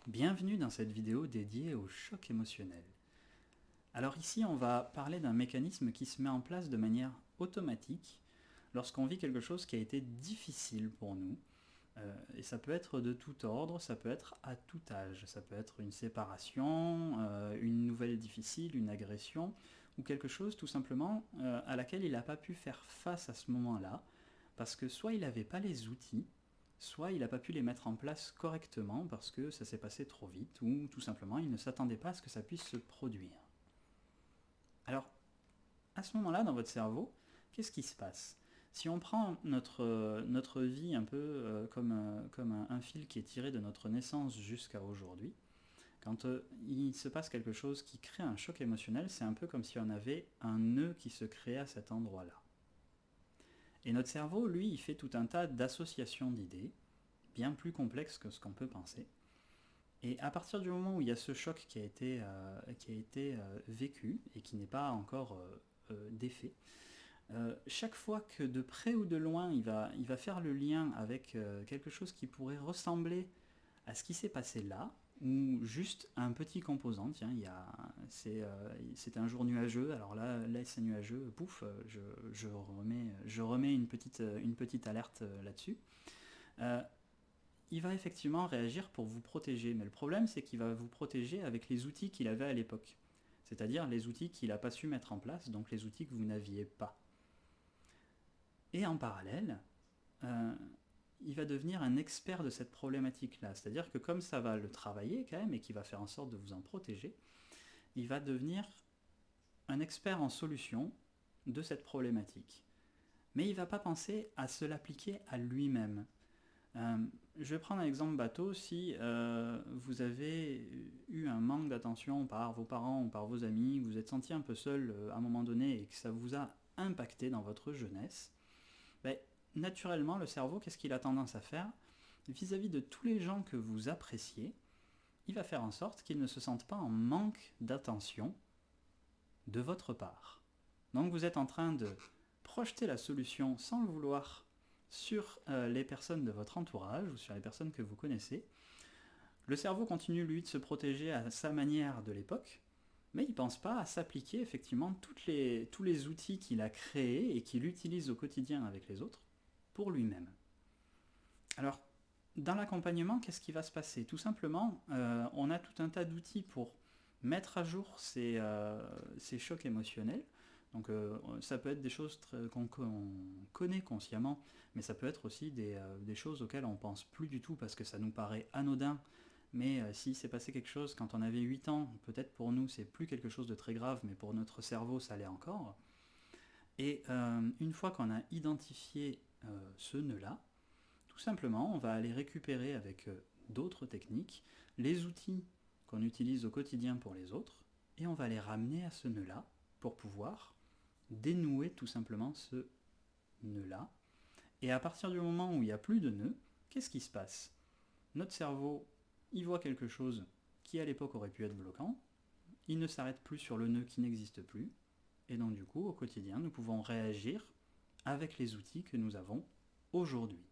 Bienvenue dans cette vidéo dédiée au choc émotionnel. Alors ici, on va parler d'un mécanisme qui se met en place de manière automatique lorsqu'on vit quelque chose qui a été difficile pour nous. Et ça peut être de tout ordre, ça peut être à tout âge. Ça peut être une séparation, une nouvelle difficile, une agression, ou quelque chose tout simplement à laquelle il n'a pas pu faire face à ce moment-là, parce que soit il n'avait pas les outils, soit il n'a pas pu les mettre en place correctement parce que ça s'est passé trop vite, ou tout simplement il ne s'attendait pas à ce que ça puisse se produire. Alors, à ce moment-là, dans votre cerveau, qu'est-ce qui se passe? Si on prend notre vie un peu comme un fil qui est tiré de notre naissance jusqu'à aujourd'hui, quand il se passe quelque chose qui crée un choc émotionnel, c'est un peu comme si on avait un nœud qui se créait à cet endroit-là. Et notre cerveau, lui, il fait tout un tas d'associations d'idées, bien plus complexes que ce qu'on peut penser. Et à partir du moment où il y a ce choc qui a été vécu et qui n'est pas encore défait, chaque fois que de près ou de loin il va faire le lien avec quelque chose qui pourrait ressembler à ce qui s'est passé là, ou juste un petit composant, tiens, c'est un jour nuageux, alors là c'est nuageux, pouf, je remets une petite alerte là-dessus. Il va effectivement réagir pour vous protéger, mais le problème c'est qu'il va vous protéger avec les outils qu'il avait à l'époque, c'est-à-dire les outils qu'il n'a pas su mettre en place, donc les outils que vous n'aviez pas. Et en parallèle, il va devenir un expert de cette problématique-là, c'est-à-dire que comme ça va le travailler quand même et qu'il va faire en sorte de vous en protéger, il va devenir un expert en solution de cette problématique. Mais il ne va pas penser à se l'appliquer à lui-même. Je vais prendre un exemple bateau. Si vous avez eu un manque d'attention par vos parents ou par vos amis, vous êtes senti un peu seul à un moment donné et que ça vous a impacté dans votre jeunesse, ben, naturellement, le cerveau, qu'est-ce qu'il a tendance à faire? Vis-à-vis de tous les gens que vous appréciez, il va faire en sorte qu'ils ne se sentent pas en manque d'attention de votre part. Donc vous êtes en train de projeter la solution sans le vouloir sur les personnes de votre entourage ou sur les personnes que vous connaissez. Le cerveau continue lui de se protéger à sa manière de l'époque, mais il ne pense pas à s'appliquer effectivement tous les outils qu'il a créés et qu'il utilise au quotidien avec les autres pour lui-même. Alors, dans l'accompagnement, qu'est-ce qui va se passer? Tout simplement, on a tout un tas d'outils pour mettre à jour ces chocs émotionnels. Donc ça peut être des choses qu'on connaît consciemment, mais ça peut être aussi des choses auxquelles on ne pense plus du tout parce que ça nous paraît anodin. Mais si s'est passé quelque chose quand on avait 8 ans, peut-être pour nous c'est plus quelque chose de très grave, mais pour notre cerveau ça l'est encore. Et une fois qu'on a identifié ce nœud-là, tout simplement on va aller récupérer avec d'autres techniques les outils qu'on utilise au quotidien pour les autres, et on va les ramener à ce nœud-là pour pouvoir dénouer tout simplement ce nœud-là. Et à partir du moment où il n'y a plus de nœud, qu'est-ce qui se passe? Notre cerveau, il voit quelque chose qui à l'époque aurait pu être bloquant, il ne s'arrête plus sur le nœud qui n'existe plus, et donc du coup, au quotidien, nous pouvons réagir avec les outils que nous avons aujourd'hui,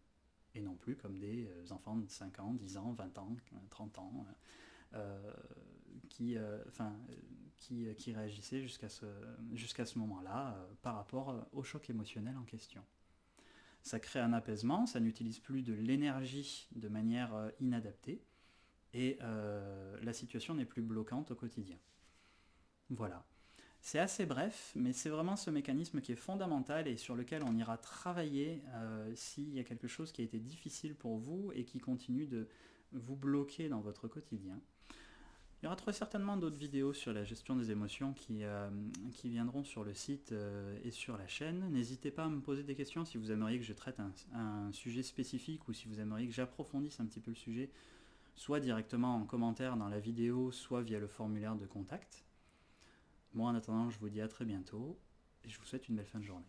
et non plus comme des enfants de 5 ans, 10 ans, 20 ans, 30 ans, qui réagissaient jusqu'à ce moment-là par rapport au choc émotionnel en question. Ça crée un apaisement, ça n'utilise plus de l'énergie de manière inadaptée, et la situation n'est plus bloquante au quotidien. Voilà. C'est assez bref, mais c'est vraiment ce mécanisme qui est fondamental et sur lequel on ira travailler s'il y a quelque chose qui a été difficile pour vous et qui continue de vous bloquer dans votre quotidien. Il y aura très certainement d'autres vidéos sur la gestion des émotions qui viendront sur le site et sur la chaîne. N'hésitez pas à me poser des questions si vous aimeriez que je traite un sujet spécifique ou si vous aimeriez que j'approfondisse un petit peu le sujet, soit directement en commentaire dans la vidéo, soit via le formulaire de contact. Moi en attendant, je vous dis à très bientôt et je vous souhaite une belle fin de journée.